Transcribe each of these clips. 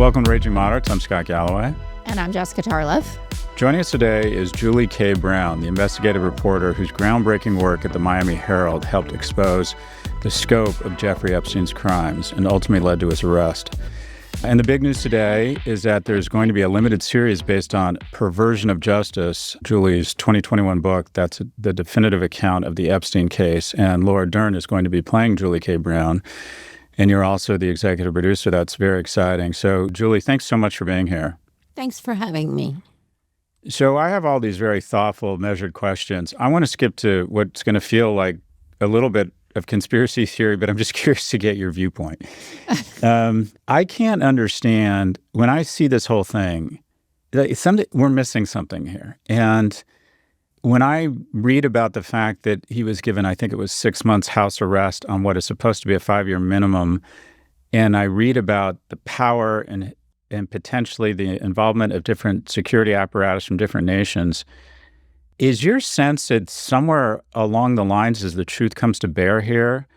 Welcome to Raging Moderates. I'm Scott Galloway. And I'm Jessica Tarlov. Joining us today is Julie K. Brown, the investigative reporter whose groundbreaking work at the Miami Herald helped expose the scope of Jeffrey Epstein's crimes and ultimately led to his arrest. And the big news today is that there's going to be a limited series based on Perversion of Justice, Julie's 2021 book. That's the definitive account of the Epstein case. And Laura Dern is going to be playing Julie K. Brown. And you're also the executive producer. That's very exciting. So, Julie, thanks so much for being here. Thanks for having me. So I have all these very thoughtful, measured questions. I want to skip to what's going to feel like a little bit of conspiracy theory, but I'm just curious to get your viewpoint. I can't understand, when I see this whole thing, we're missing something here. And when I read about the fact that he was given, I think it was 6 months house arrest on what is supposed to be a 5-year minimum, and I read about the power and potentially the involvement of different security apparatus from different nations, is your sense that somewhere along the lines, as the truth comes to bear here,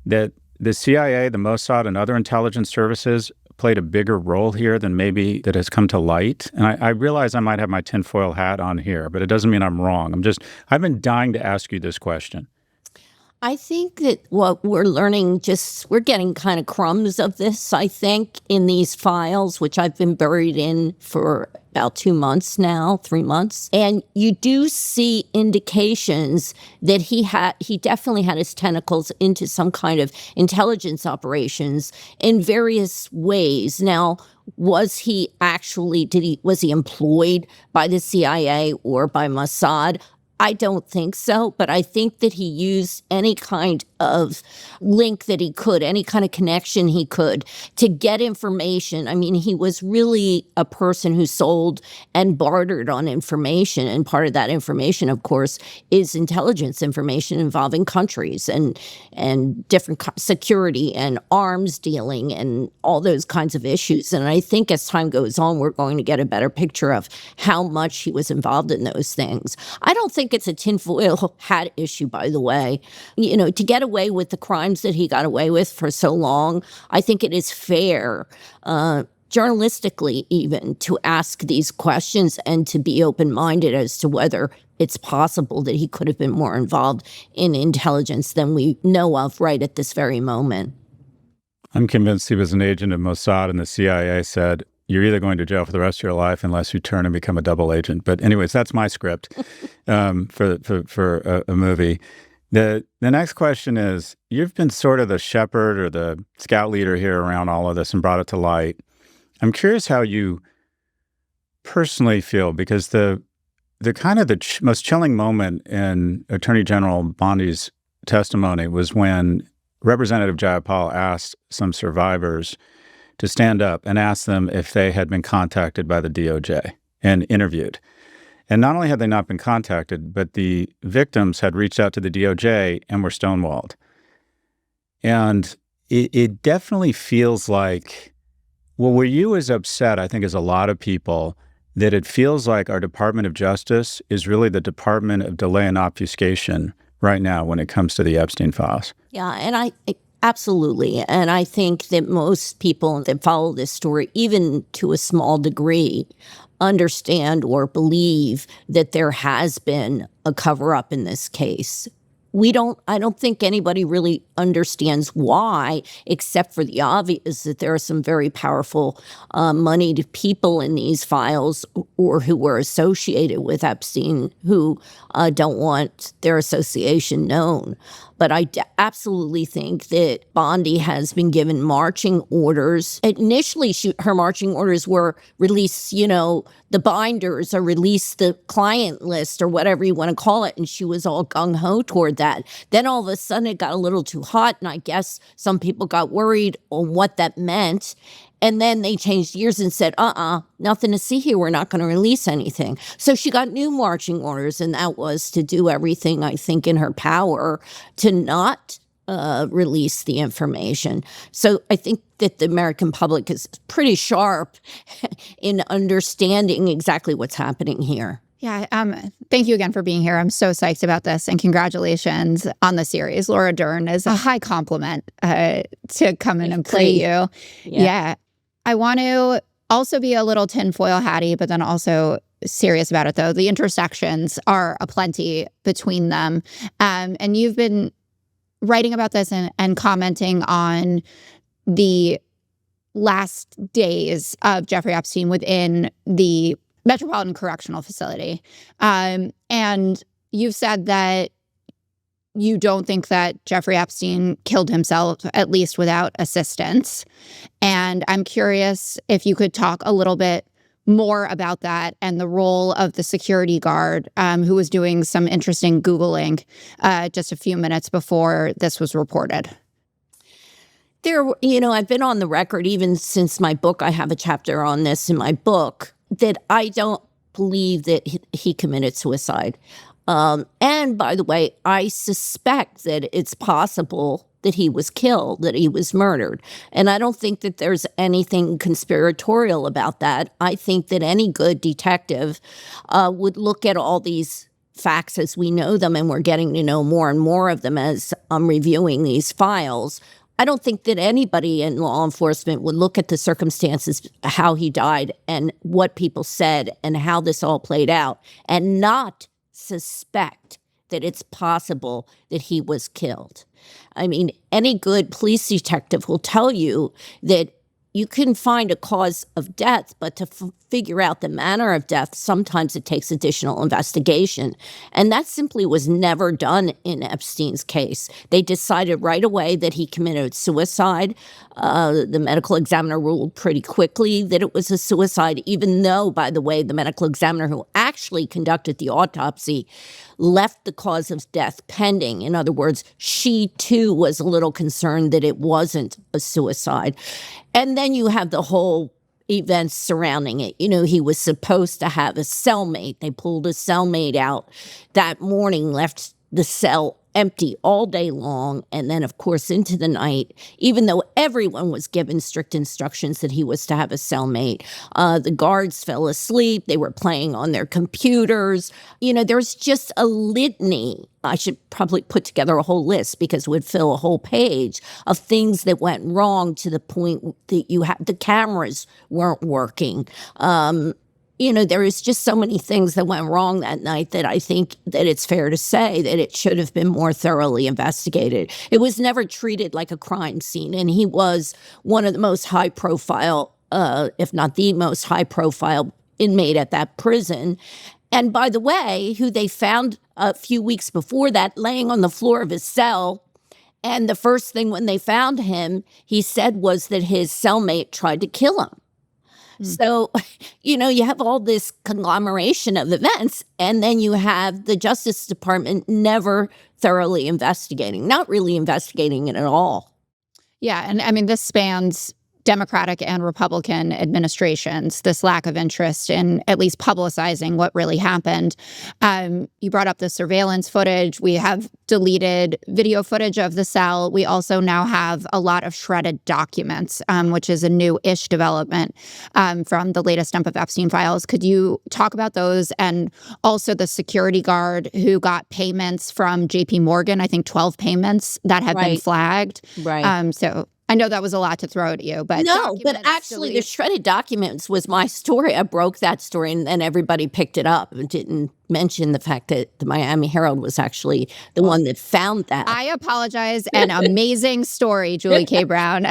that the CIA, the Mossad, and other intelligence services played a bigger role here than maybe that has come to light? And I realize I might have my tinfoil hat on here, but it doesn't mean I'm wrong. I've been dying to ask you this question. I think that what we're learning, we're getting kind of crumbs of this, I think, in these files, which I've been buried in for about 2 months now, 3 months. And you do see indications that he definitely had his tentacles into some kind of intelligence operations in various ways. Now, was he employed by the CIA or by Mossad? I don't think so, but I think that he used any kind of link that he could, any kind of connection he could to get information. I mean, he was really a person who sold and bartered on information. And part of that information, of course, is intelligence information involving countries and different security and arms dealing and all those kinds of issues. And I think as time goes on, we're going to get a better picture of how much he was involved in those things. I don't think it's a tinfoil hat issue, by the way. You know, to get away with the crimes that he got away with for so long, I think it is fair, journalistically even, to ask these questions and to be open-minded as to whether it's possible that he could have been more involved in intelligence than we know of right at this very moment. I'm convinced he was an agent of Mossad, and the CIA said, you're either going to jail for the rest of your life unless you turn and become a double agent. But anyways, that's my script for a movie. The next question is, you've been sort of the shepherd or the scout leader here around all of this and brought it to light. I'm curious how you personally feel, because the most chilling moment in Attorney General Bondi's testimony was when Representative Jayapal asked some survivors to stand up and ask them if they had been contacted by the DOJ and interviewed. And not only had they not been contacted, but the victims had reached out to the DOJ and were stonewalled. And it definitely feels like, well, were you as upset, I think, as a lot of people, that it feels like our Department of Justice is really the Department of Delay and Obfuscation right now when it comes to the Epstein files? Yeah, and absolutely. And I think that most people that follow this story, even to a small degree, understand or believe that there has been a cover-up in this case. I don't think anybody really understands why, except for the obvious that there are some very powerful moneyed people in these files or who were associated with Epstein who don't want their association known. But I absolutely think that Bondi has been given marching orders. Initially, her marching orders were release, the binders or release the client list or whatever you want to call it. And she was all gung-ho toward that. Then all of a sudden it got a little too hot. And I guess some people got worried on what that meant. And then they changed gears and said, nothing to see here. We're not going to release anything. So she got new marching orders, and that was to do everything, I think, in her power to not release the information. So I think that the American public is pretty sharp in understanding exactly what's happening here. Yeah. Thank you again for being here. I'm so psyched about this, and congratulations on the series. Laura Dern is a high compliment to come in and play you. Yeah. I want to also be a little tinfoil hatty, but then also serious about it, though. The intersections are aplenty between them. And you've been writing about this and commenting on the last days of Jeffrey Epstein within the Metropolitan Correctional Facility. And you've said that you don't think that Jeffrey Epstein killed himself, at least without assistance. And I'm curious if you could talk a little bit more about that and the role of the security guard who was doing some interesting Googling just a few minutes before this was reported. I've been on the record even since my book. I have a chapter on this in my book that I don't believe that he committed suicide. And by the way, I suspect that it's possible that he was killed, that he was murdered. And I don't think that there's anything conspiratorial about that. I think that any good detective would look at all these facts as we know them, and we're getting to know more and more of them as I'm reviewing these files. I don't think that anybody in law enforcement would look at the circumstances, how he died and what people said and how this all played out, and not suspect that it's possible that he was killed. I mean, any good police detective will tell you that you can find a cause of death, but to figure out the manner of death, sometimes it takes additional investigation. And that simply was never done in Epstein's case. They decided right away that he committed suicide. The medical examiner ruled pretty quickly that it was a suicide, even though, by the way, the medical examiner who actually conducted the autopsy left the cause of death pending. In other words, she too was a little concerned that it wasn't a suicide. And then you have the whole events surrounding it. He was supposed to have a cellmate. They pulled a cellmate out that morning, left the cell empty all day long, and then, of course, into the night, even though everyone was given strict instructions that he was to have a cellmate. The guards fell asleep. They were playing on their computers. There's just a litany. I should probably put together a whole list because it would fill a whole page of things that went wrong to the point that the cameras weren't working. There is just so many things that went wrong that night that I think that it's fair to say that it should have been more thoroughly investigated. It was never treated like a crime scene, and he was one of the most high-profile, if not the most high-profile inmate at that prison. And by the way, who they found a few weeks before that laying on the floor of his cell. And the first thing when they found him, he said was that his cellmate tried to kill him. So, you have all this conglomeration of events, and then you have the Justice Department never thoroughly investigating, not really investigating it at all. Yeah. And I mean, this spans Democratic and Republican administrations, this lack of interest in at least publicizing what really happened. You brought up the surveillance footage. We have deleted video footage of the cell. We also now have a lot of shredded documents, which is a new-ish development from the latest dump of Epstein files. Could you talk about those, and also the security guard who got payments from JP Morgan, I think 12 payments that have been flagged. Right. So I know that was a lot to throw at you, but no, but actually the shredded documents was my story. I broke that story, and then everybody picked it up and didn't mention the fact that the Miami Herald was actually the one that found that. I apologize. An amazing story, Julie K. Brown.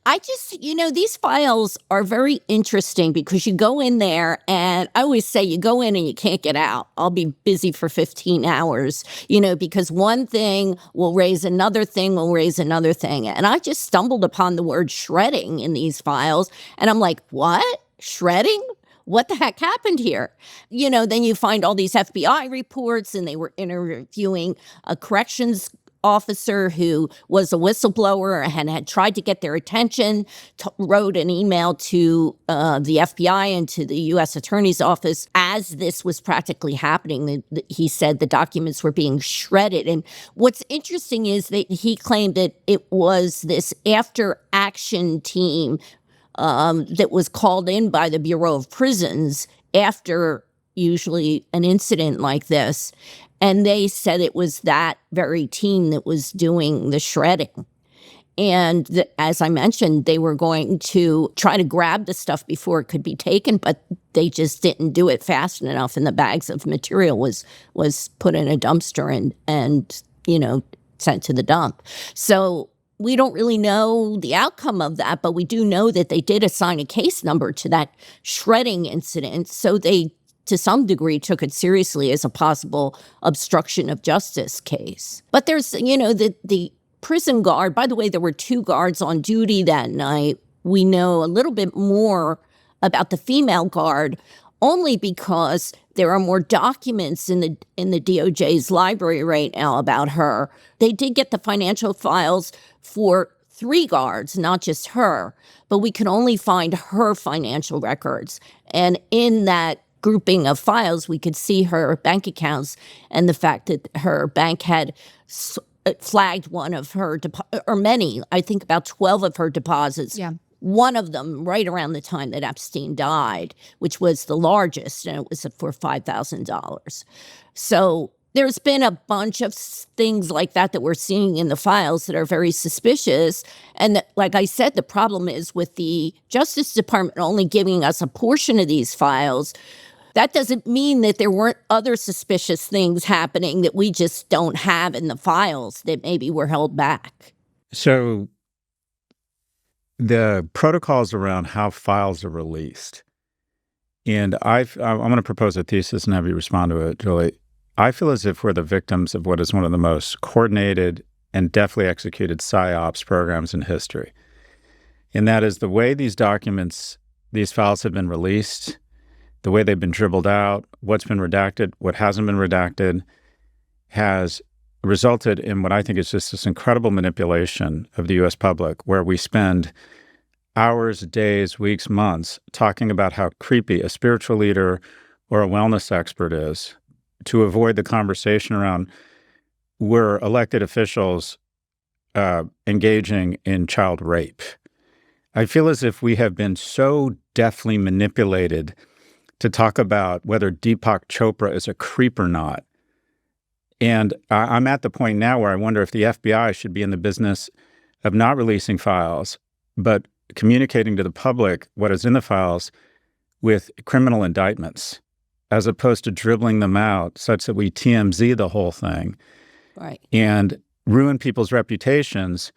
I just, these files are very interesting because you go in there, and I always say you go in and you can't get out. I'll be busy for 15 hours, because one thing will raise another thing, will raise another thing. And I just stumbled upon the word shredding in these files, and I'm like, what? Shredding? What the heck happened here? Then you find all these FBI reports, and they were interviewing a corrections officer who was a whistleblower and had tried to get their attention, wrote an email to the FBI and to the U.S. Attorney's Office as this was practically happening. He said the documents were being shredded. And what's interesting is that he claimed that it was this after-action team that was called in by the Bureau of Prisons after usually an incident like this. And they said it was that very team that was doing the shredding. And as I mentioned, they were going to try to grab the stuff before it could be taken, but they just didn't do it fast enough, and the bags of material was put in a dumpster and sent to the dump. So we don't really know the outcome of that, but we do know that they did assign a case number to that shredding incident. So they, to some degree, took it seriously as a possible obstruction of justice case. But there's, the prison guard. By the way, there were 2 guards on duty that night. We know a little bit more about the female guard only because there are more documents in the DOJ's library right now about her. They did get the financial files for 3 guards, not just her, but we could only find her financial records. And in that grouping of files, we could see her bank accounts and the fact that her bank had flagged one of her, or many, I think about 12 of her deposits. Yeah. One of them right around the time that Epstein died, which was the largest, and it was for $5,000. So there's been a bunch of things like that we're seeing in the files that are very suspicious. And like I said, the problem is with the Justice Department only giving us a portion of these files. That doesn't mean that there weren't other suspicious things happening that we just don't have in the files that maybe were held back. So the protocols around how files are released, and I'm going to propose a thesis and have you respond to it, Julie. I feel as if we're the victims of what is one of the most coordinated and deftly executed PSYOPs programs in history. And that is the way these files have been released, the way they've been dribbled out, what's been redacted, what hasn't been redacted, has resulted in what I think is just this incredible manipulation of the U.S. public, where we spend hours, days, weeks, months talking about how creepy a spiritual leader or a wellness expert is, to avoid the conversation around were elected officials engaging in child rape. I feel as if we have been so deftly manipulated to talk about whether Deepak Chopra is a creep or not. And I'm at the point now where I wonder if the FBI should be in the business of not releasing files, but communicating to the public what is in the files with criminal indictments, as opposed to dribbling them out such that we TMZ the whole thing, right, and ruin people's reputations,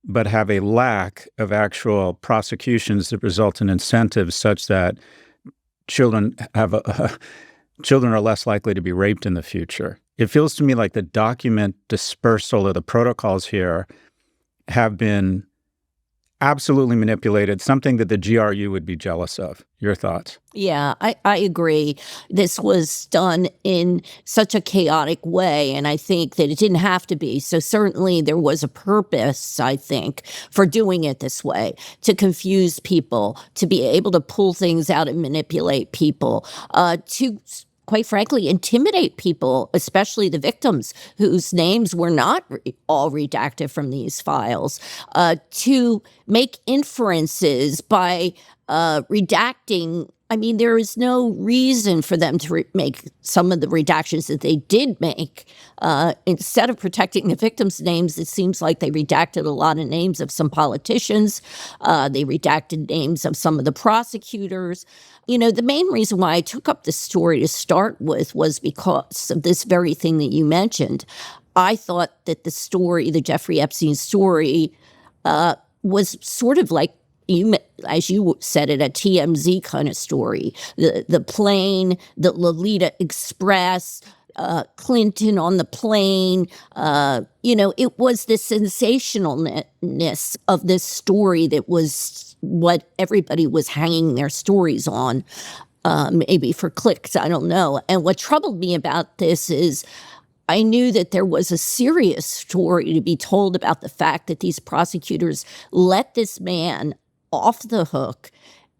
but have a lack of actual prosecutions that result in incentives such that children are less likely to be raped in the future. It feels to me like the document dispersal of the protocols here have been absolutely manipulated, something that the GRU would be jealous of. Your thoughts? Yeah, I agree. This was done in such a chaotic way, and I think that it didn't have to be. So certainly there was a purpose, I think, for doing it this way, to confuse people, to be able to pull things out and manipulate people, to quite frankly, intimidate people, especially the victims whose names were not all redacted from these files, to make inferences by redacting. I mean, there is no reason for them to make some of the redactions that they did make. Instead of protecting the victims' names, it seems like they redacted a lot of names of some politicians. They redacted names of some of the prosecutors. You know, the main reason why I took up this story to start with was because of this very thing that you mentioned. I thought that the story, the Jeffrey Epstein story, was sort of like, as you said it, a TMZ kind of story. The plane, the Lolita Express, Clinton on the plane. It was the sensationalness of this story that was what everybody was hanging their stories on, maybe for clicks, I don't know. And what troubled me about this is I knew that there was a serious story to be told about the fact that these prosecutors let this man off the hook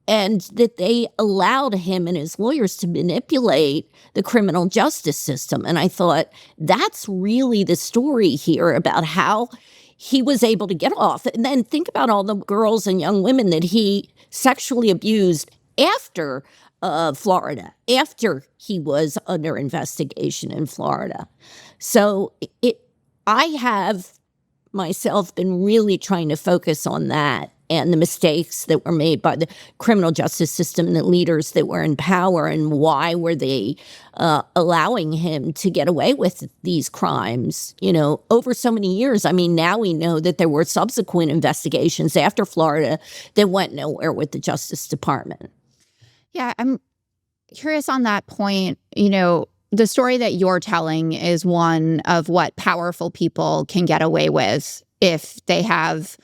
and that they allowed him and his lawyers to manipulate the criminal justice system. And I thought, that's really the story here about how he was able to get off. And then think about all the girls and young women that he sexually abused after Florida, after he was under investigation in Florida. So I have myself been really trying to focus on that and the mistakes that were made by the criminal justice system and the leaders that were in power, and why were they allowing him to get away with these crimes, over so many years. I mean, now we know that there were subsequent investigations after Florida that went nowhere with the Justice Department. Yeah, I'm curious on that point. The story that you're telling is one of what powerful people can get away with if they have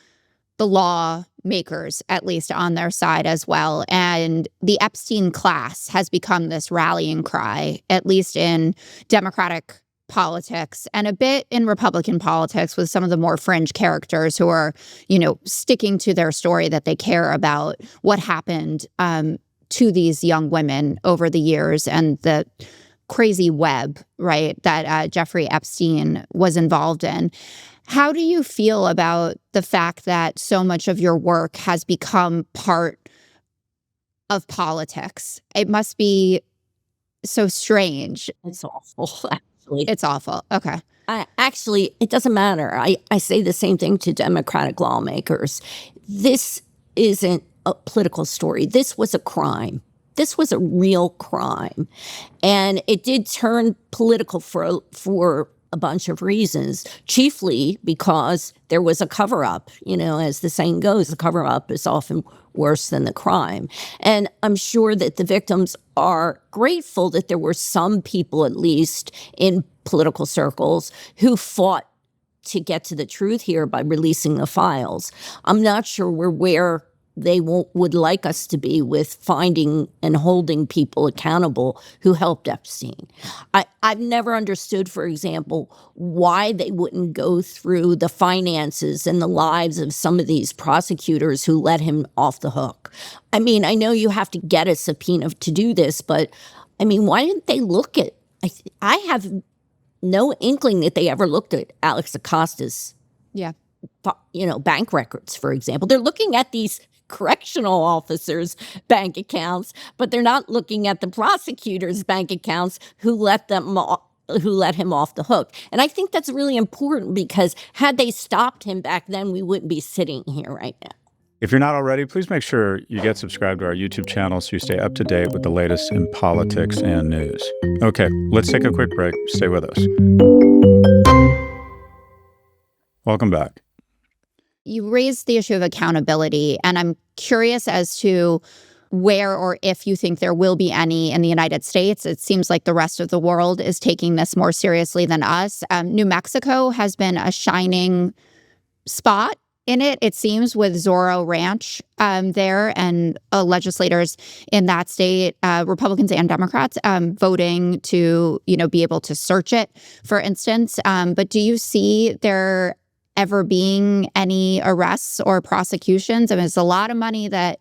the lawmakers, at least, on their side as well. And the Epstein class has become this rallying cry, at least in Democratic politics and a bit in Republican politics, with some of the more fringe characters who are, sticking to their story that they care about what happened to these young women over the years and the crazy web, right, that Jeffrey Epstein was involved in. How do you feel about the fact that so much of your work has become part of politics? It must be so strange. It's awful, actually. It's awful. Okay. It doesn't matter. I say the same thing to Democratic lawmakers. This isn't a political story. This was a crime. This was a real crime. And it did turn political for a bunch of reasons, chiefly because there was a cover-up. As the saying goes, the cover-up is often worse than the crime. And I'm sure that the victims are grateful that there were some people, at least in political circles, who fought to get to the truth here by releasing the files. I'm not sure we're where they would like us to be with finding and holding people accountable who helped Epstein. I've never understood, for example, why they wouldn't go through the finances and the lives of some of these prosecutors who let him off the hook. I mean, I know you have to get a subpoena to do this, but I mean, why didn't they look at? I have no inkling that they ever looked at Alex Acosta's, bank records, for example. They're looking at these correctional officers' bank accounts, but they're not looking at the prosecutors' bank accounts who let him off the hook. And I think that's really important, because had they stopped him back then, we wouldn't be sitting here right now. If you're not already, please make sure you get subscribed to our YouTube channel so you stay up to date with the latest in politics and news. Okay, let's take a quick break. Stay with us. Welcome back. You raised the issue of accountability, and I'm curious as to where or if you think there will be any in the United States. It seems like the rest of the world is taking this more seriously than us. New Mexico has been a shining spot in it, it seems, with Zorro Ranch there, and legislators in that state, Republicans and Democrats, voting to, be able to search it, for instance. But do you see there ever being any arrests or prosecutions? I mean, it's a lot of money that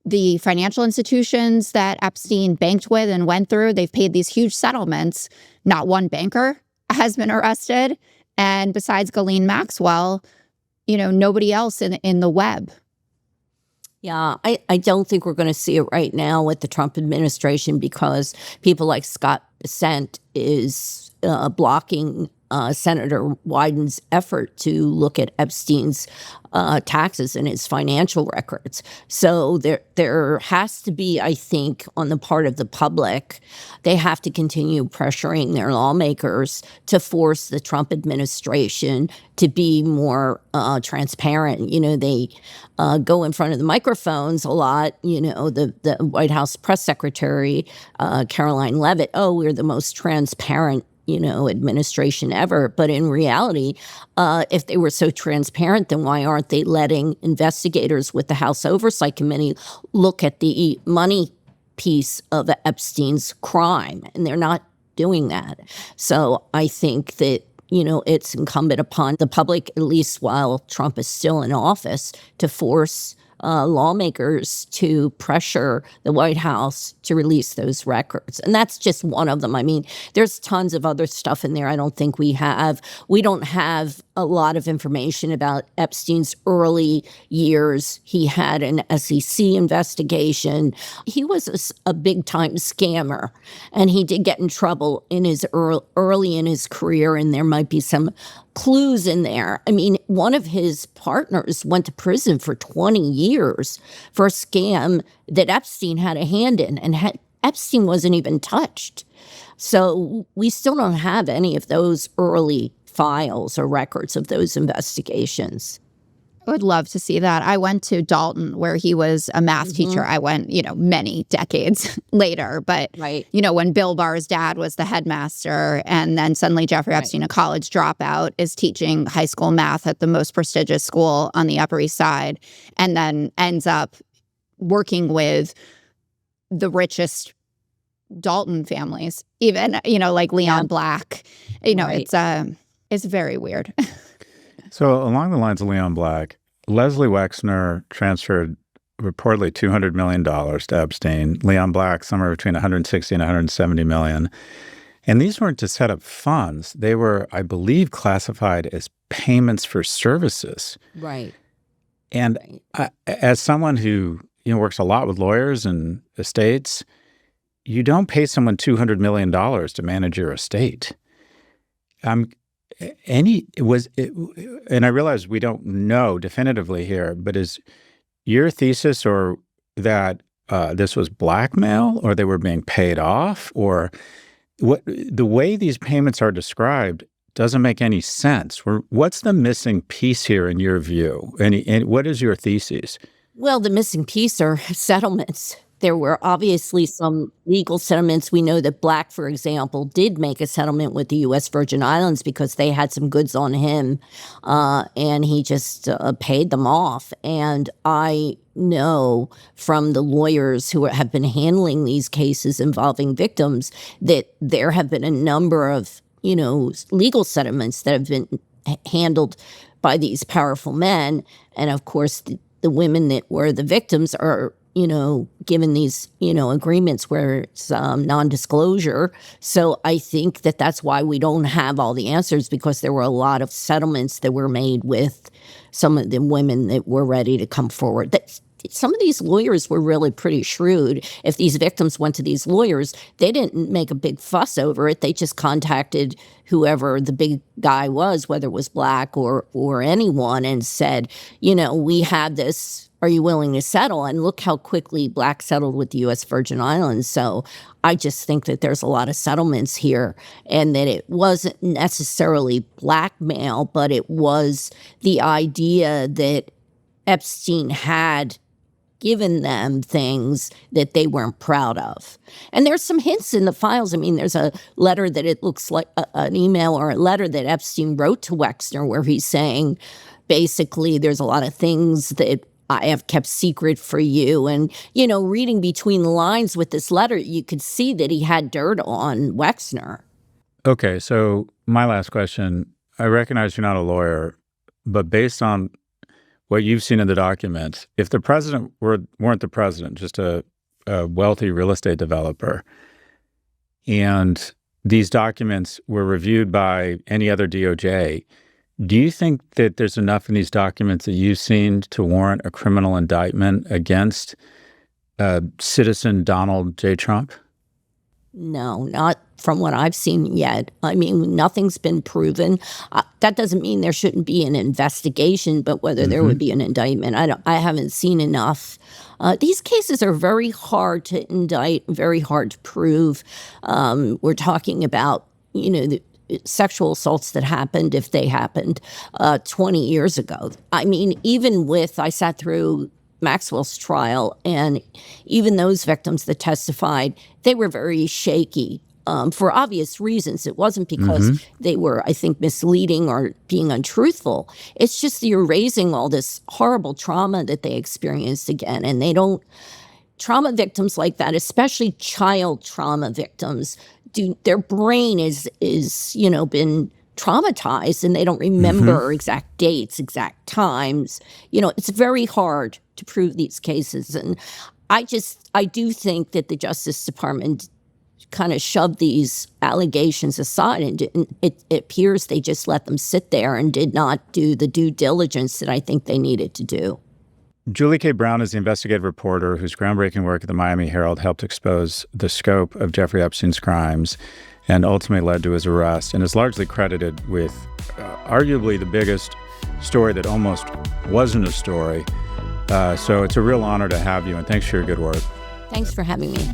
the financial institutions that Epstein banked with and went through, they've paid these huge settlements. Not one banker has been arrested. And besides Ghislaine Maxwell, nobody else in the web. Yeah, I don't think we're going to see it right now with the Trump administration, because people like Scott Bessent is blocking Senator Wyden's effort to look at Epstein's taxes and his financial records. So there has to be, I think, on the part of the public, they have to continue pressuring their lawmakers to force the Trump administration to be more transparent. They go in front of the microphones a lot. The White House press secretary, Caroline Leavitt, we're the most transparent administration ever. But in reality, if they were so transparent, then why aren't they letting investigators with the House Oversight Committee look at the money piece of Epstein's crime? And they're not doing that. So I think that, it's incumbent upon the public, at least while Trump is still in office, to force lawmakers to pressure the White House to release those records. And that's just one of them. I mean, there's tons of other stuff in there I don't think we have. We don't have a lot of information about Epstein's early years. He had an SEC investigation. He was a big-time scammer, and he did get in trouble in his early in his career, and there might be some clues in there. I mean, one of his partners went to prison for 20 years for a scam that Epstein had a hand in, and Epstein wasn't even touched. So we still don't have any of those early files or records of those investigations. I would love to see that. I went to Dalton, where he was a math teacher. I went, many decades later. But, Right. When Bill Barr's dad was the headmaster, and then suddenly Jeffrey Epstein, a college dropout, is teaching high school math at the most prestigious school on the Upper East Side, and then ends up working with the richest Dalton families, even, like Leon Black. Right. It's very weird. So along the lines of Leon Black, Leslie Wexner transferred reportedly $200 million to Epstein. Leon Black, somewhere between 160 and 170 million. And these weren't to set up funds. They were, I believe, classified as payments for services. Right. And as someone who works a lot with lawyers and estates, you don't pay someone $200 million to manage your estate. And I realize we don't know definitively here, but is your thesis or that this was blackmail, or they were being paid off, or what? The way these payments are described doesn't make any sense. What's the missing piece here in your view? And what is your thesis? Well, the missing piece are settlements. There were obviously some legal settlements. We know that Black, for example, did make a settlement with the U.S. Virgin Islands because they had some goods on him, and he just paid them off. And I know from the lawyers who have been handling these cases involving victims that there have been a number of, legal settlements that have been handled by these powerful men. And of course, the women that were the victims are given these, agreements where it's non-disclosure. So I think that that's why we don't have all the answers, because there were a lot of settlements that were made with some of the women that were ready to come forward. Some of these lawyers were really pretty shrewd. If these victims went to these lawyers, they didn't make a big fuss over it. They just contacted whoever the big guy was, whether it was Black or anyone, and said, we have this. Are you willing to settle? And look how quickly Black settled with the U.S. Virgin Islands. So I just think that there's a lot of settlements here, and that it wasn't necessarily blackmail, but it was the idea that Epstein had given them things that they weren't proud of. And there's some hints in the files. I mean, there's a letter that it looks like an email or a letter that Epstein wrote to Wexner where he's saying, basically, there's a lot of things that I have kept secret for you. And, reading between the lines with this letter, you could see that he had dirt on Wexner. Okay, so my last question, I recognize you're not a lawyer, but based on what you've seen in the documents, if the president weren't the president, just a wealthy real estate developer, and these documents were reviewed by any other DOJ, do you think that there's enough in these documents that you've seen to warrant a criminal indictment against citizen Donald J. Trump? No, not from what I've seen yet. I mean, nothing's been proven. That doesn't mean there shouldn't be an investigation, but whether there would be an indictment, I haven't seen enough. These cases are very hard to indict, very hard to prove. We're talking about, the sexual assaults that happened, if they happened, 20 years ago. I mean, I sat through Maxwell's trial, and even those victims that testified, they were very shaky for obvious reasons. It wasn't because they were, I think, misleading or being untruthful. It's just you're raising all this horrible trauma that they experienced again, and trauma victims like that, especially child trauma victims, their brain is been traumatized, and they don't remember exact dates, exact times. It's very hard to prove these cases. And I do think that the Justice Department kind of shoved these allegations aside, and it appears they just let them sit there and did not do the due diligence that I think they needed to do. Julie K. Brown is the investigative reporter whose groundbreaking work at the Miami Herald helped expose the scope of Jeffrey Epstein's crimes and ultimately led to his arrest, and is largely credited with arguably the biggest story that almost wasn't a story. So it's a real honor to have you, and thanks for your good work. Thanks for having me.